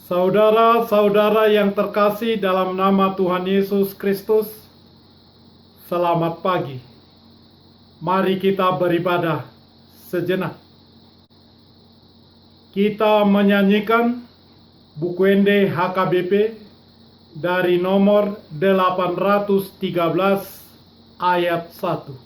Saudara-saudara yang terkasih dalam nama Tuhan Yesus Kristus, selamat pagi. Mari kita beribadah sejenak. Kita menyanyikan buku Ende HKBP dari nomor 813 ayat 1.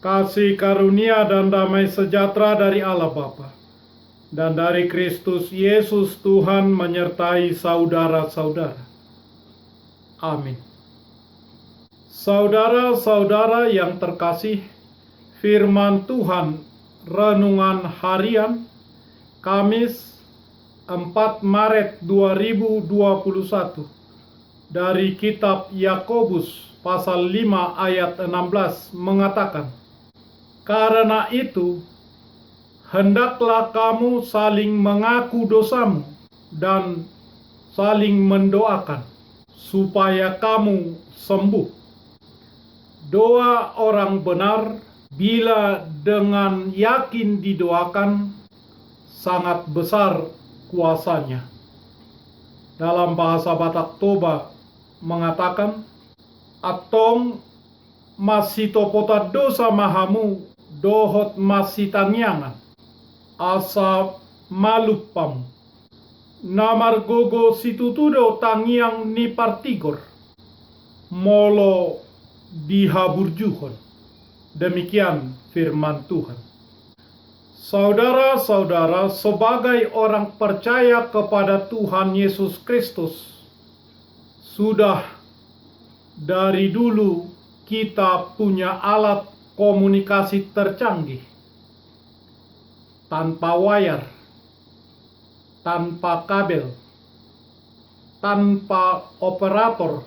Kasih karunia dan damai sejahtera dari Allah Bapa dan dari Kristus Yesus Tuhan menyertai saudara-saudara. Amin. Saudara-saudara yang terkasih, firman Tuhan renungan harian Kamis 4 Maret 2021 dari kitab Yakobus pasal 5 ayat 16 mengatakan, "Karena itu, hendaklah kamu saling mengaku dosamu dan saling mendoakan, supaya kamu sembuh. Doa orang benar, bila dengan yakin didoakan, sangat besar kuasanya." Dalam bahasa Batak Toba mengatakan, "Atong masih topota dosa mahamu, dohot masih tangiangan, asa malupam, namar gogo situtudo tangiang ni partigor, molo dihaburjuhon." Demikian firman Tuhan. Saudara-saudara, sebagai orang percaya kepada Tuhan Yesus Kristus, sudah dari dulu kita punya alat komunikasi tercanggih, tanpa wayar, tanpa kabel, tanpa operator,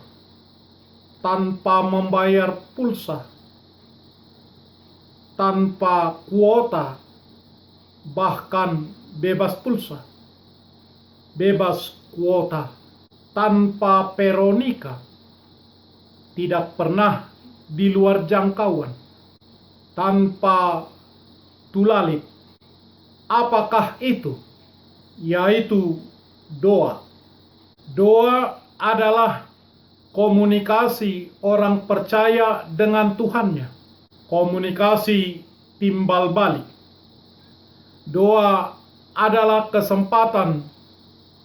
tanpa membayar pulsa, tanpa kuota, bahkan bebas pulsa, bebas kuota, tanpa peronika, tidak pernah di luar jangkauan, tanpa tulalit. Apakah itu? Yaitu doa. Doa adalah komunikasi orang percaya dengan Tuhannya, komunikasi timbal balik. Doa adalah kesempatan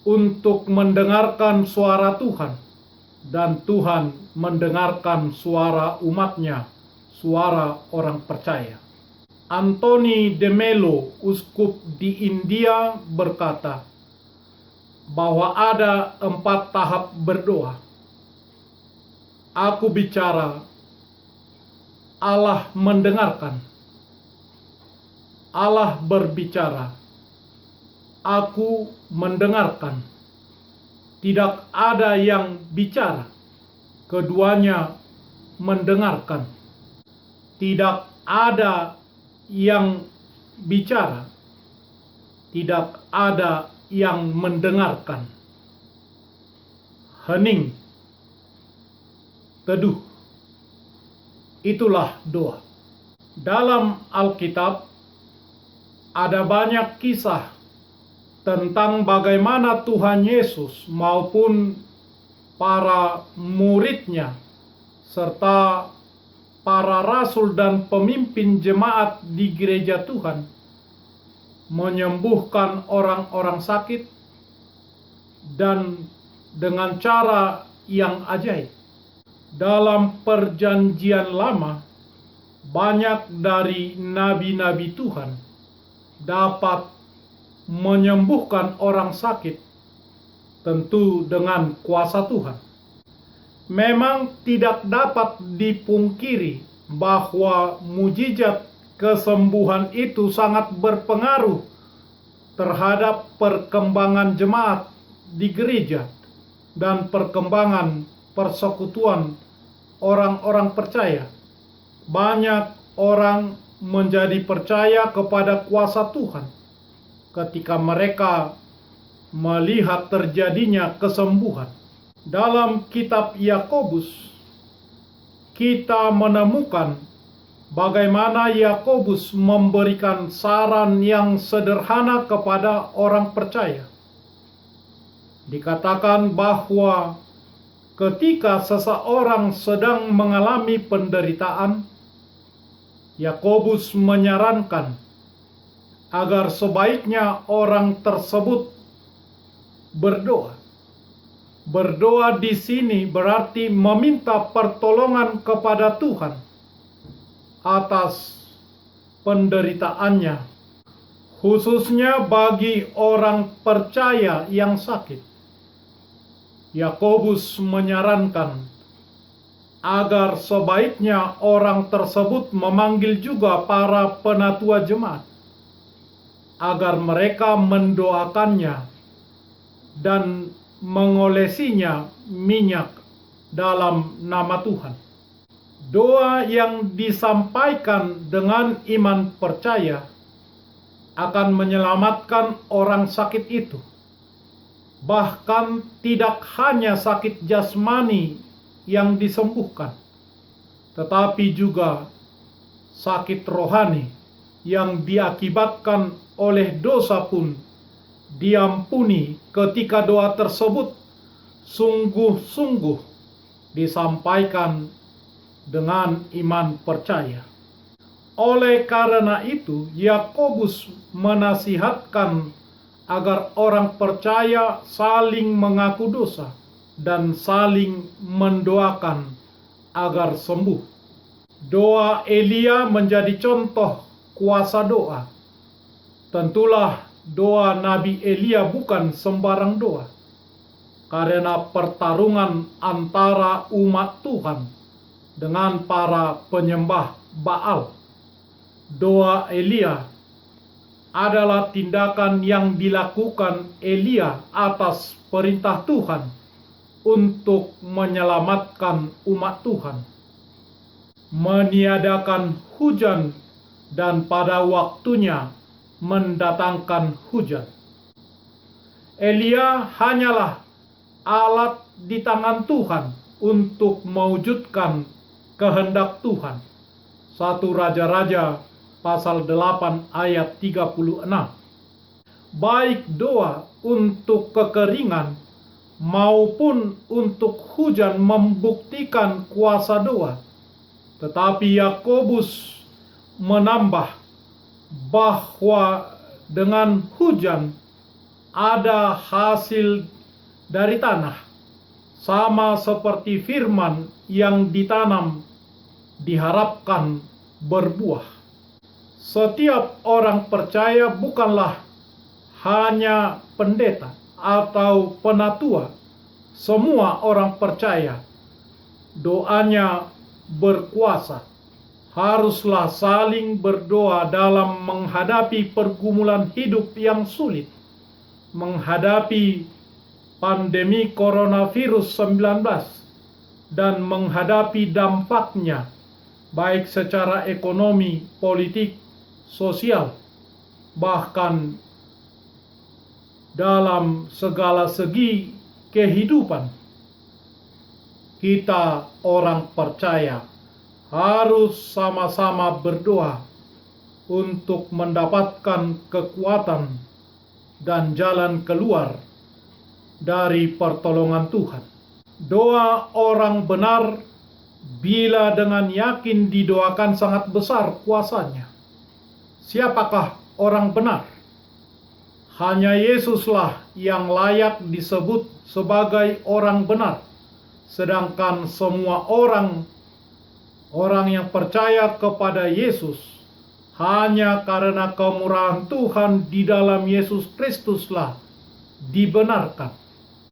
untuk mendengarkan suara Tuhan, dan Tuhan mendengarkan suara umatnya, suara orang percaya. Anthony de Mello, uskup di India, berkata bahwa ada 4 tahap berdoa. Aku bicara, Allah mendengarkan. Allah berbicara, aku mendengarkan. Tidak ada yang bicara, keduanya mendengarkan. Tidak ada yang bicara, tidak ada yang mendengarkan. Hening, teduh. Itulah doa. Dalam Alkitab ada banyak kisah tentang bagaimana Tuhan Yesus maupun para muridnya serta para rasul dan pemimpin jemaat di gereja Tuhan menyembuhkan orang-orang sakit dan dengan cara yang ajaib. Dalam Perjanjian Lama, banyak dari nabi-nabi Tuhan dapat menyembuhkan orang sakit, tentu dengan kuasa Tuhan. Memang tidak dapat dipungkiri bahwa mujizat kesembuhan itu sangat berpengaruh terhadap perkembangan jemaat di gereja dan perkembangan persekutuan orang-orang percaya. Banyak orang menjadi percaya kepada kuasa Tuhan ketika mereka melihat terjadinya kesembuhan. Dalam kitab Yakobus, kita menemukan bagaimana Yakobus memberikan saran yang sederhana kepada orang percaya. Dikatakan bahwa ketika seseorang sedang mengalami penderitaan, Yakobus menyarankan agar sebaiknya orang tersebut berdoa. Berdoa di sini berarti meminta pertolongan kepada Tuhan atas penderitaannya, khususnya bagi orang percaya yang sakit. Yakobus menyarankan agar sebaiknya orang tersebut memanggil juga para penatua jemaat agar mereka mendoakannya dan mengolesinya minyak dalam nama Tuhan. Doa yang disampaikan dengan iman percaya akan menyelamatkan orang sakit itu. Bahkan tidak hanya sakit jasmani yang disembuhkan, tetapi juga sakit rohani yang diakibatkan oleh dosa pun diampuni ketika doa tersebut sungguh-sungguh disampaikan dengan iman percaya. Oleh karena itu, Yakobus menasihatkan agar orang percaya saling mengaku dosa dan saling mendoakan agar sembuh. Doa Elia menjadi contoh kuasa doa. Tentulah doa Nabi Elia bukan sembarang doa, karena pertarungan antara umat Tuhan dengan para penyembah Baal. Doa Elia adalah tindakan yang dilakukan Elia atas perintah Tuhan untuk menyelamatkan umat Tuhan, meniadakan hujan dan pada waktunya mendatangkan hujan. Elia hanyalah alat di tangan Tuhan untuk mewujudkan kehendak Tuhan. 1 Raja-Raja pasal 8 ayat 36. Baik doa untuk kekeringan maupun untuk hujan membuktikan kuasa doa. Tetapi Yakobus menambah bahwa dengan hujan ada hasil dari tanah, sama seperti firman yang ditanam diharapkan berbuah. Setiap orang percaya bukanlah hanya pendeta atau penatua. Semua orang percaya doanya berkuasa. Haruslah saling berdoa dalam menghadapi pergumulan hidup yang sulit, menghadapi pandemi coronavirus 19 dan menghadapi dampaknya baik secara ekonomi, politik, sosial, bahkan dalam segala segi kehidupan. Kita orang percaya harus sama-sama berdoa untuk mendapatkan kekuatan dan jalan keluar dari pertolongan Tuhan. Doa orang benar bila dengan yakin didoakan sangat besar kuasanya. Siapakah orang benar? Hanya Yesuslah yang layak disebut sebagai orang benar. Sedangkan semua orang Orang yang percaya kepada Yesus hanya karena kemurahan Tuhan di dalam Yesus Kristuslah dibenarkan.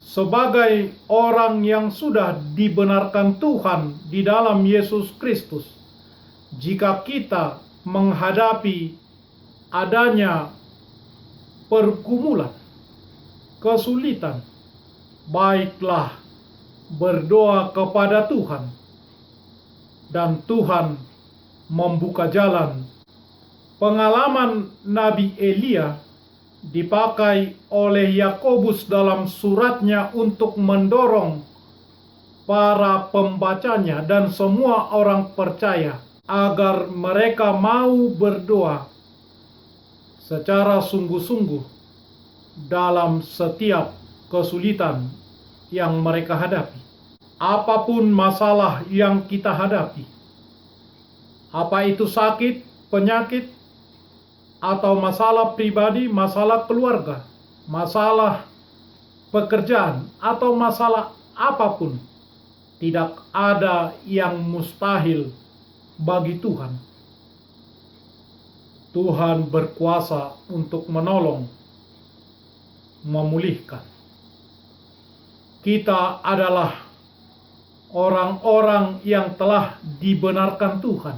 Sebagai orang yang sudah dibenarkan Tuhan di dalam Yesus Kristus, jika kita menghadapi adanya pergumulan, kesulitan, baiklah berdoa kepada Tuhan, dan Tuhan membuka jalan. Pengalaman Nabi Elia dipakai oleh Yakobus dalam suratnya untuk mendorong para pembacanya dan semua orang percaya agar mereka mau berdoa secara sungguh-sungguh dalam setiap kesulitan yang mereka hadapi. Apapun masalah yang kita hadapi, apa itu sakit, penyakit, atau masalah pribadi, masalah keluarga, masalah pekerjaan, atau masalah apapun, tidak ada yang mustahil bagi Tuhan. Tuhan berkuasa untuk menolong, memulihkan. Kita adalah orang-orang yang telah dibenarkan Tuhan.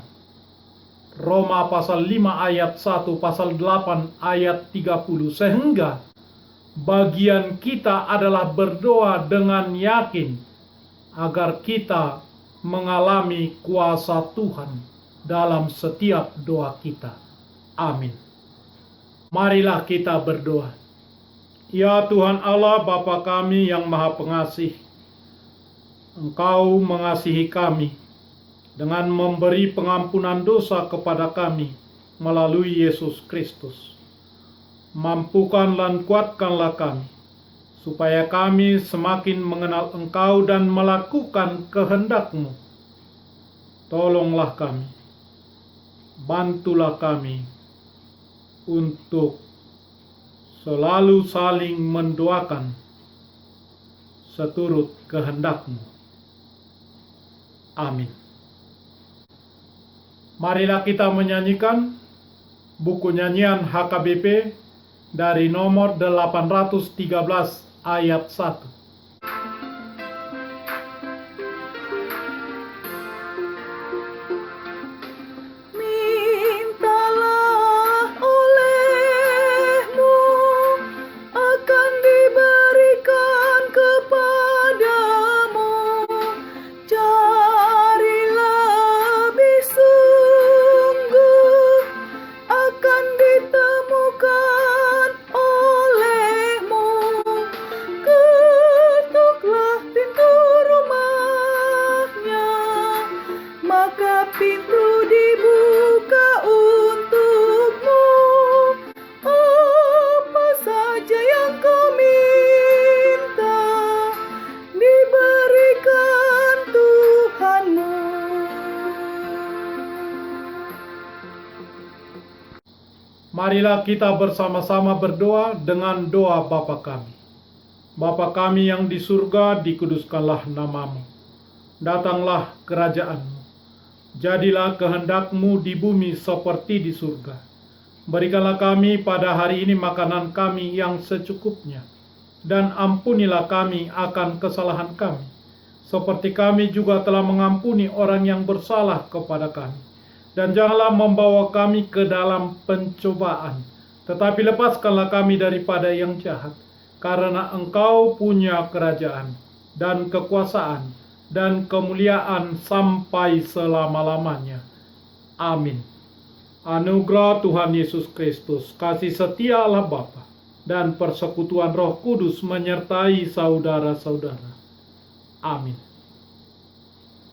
Roma pasal 5 ayat 1, pasal 8 ayat 30. Sehingga bagian kita adalah berdoa dengan yakin agar kita mengalami kuasa Tuhan dalam setiap doa kita. Amin. Marilah kita berdoa. Ya Tuhan Allah, Bapa kami yang Maha Pengasih, Engkau mengasihi kami dengan memberi pengampunan dosa kepada kami melalui Yesus Kristus. Mampukan dan kuatkanlah kami, supaya kami semakin mengenal Engkau dan melakukan kehendak-Mu. Tolonglah kami, bantulah kami untuk selalu saling mendoakan seturut kehendak-Mu. Amin. Marilah kita menyanyikan buku nyanyian HKBP dari nomor 813 ayat 1. Pintu dibuka untukmu, apa saja yang kau minta diberikan Tuhanmu. Marilah kita bersama-sama berdoa dengan doa Bapa kami. Bapa kami yang di surga, dikuduskanlah nama-Mu. Datanglah kerajaan-Mu. Jadilah kehendak-Mu di bumi seperti di surga. Berikanlah kami pada hari ini makanan kami yang secukupnya. Dan ampunilah kami akan kesalahan kami, seperti kami juga telah mengampuni orang yang bersalah kepada kami. Dan janganlah membawa kami ke dalam pencobaan, tetapi lepaskanlah kami daripada yang jahat. Karena Engkau punya kerajaan dan kekuasaan dan kemuliaan sampai selama-lamanya. Amin. Anugerah Tuhan Yesus Kristus, kasih setia Allah Bapa, dan persekutuan Roh Kudus menyertai saudara-saudara. Amin.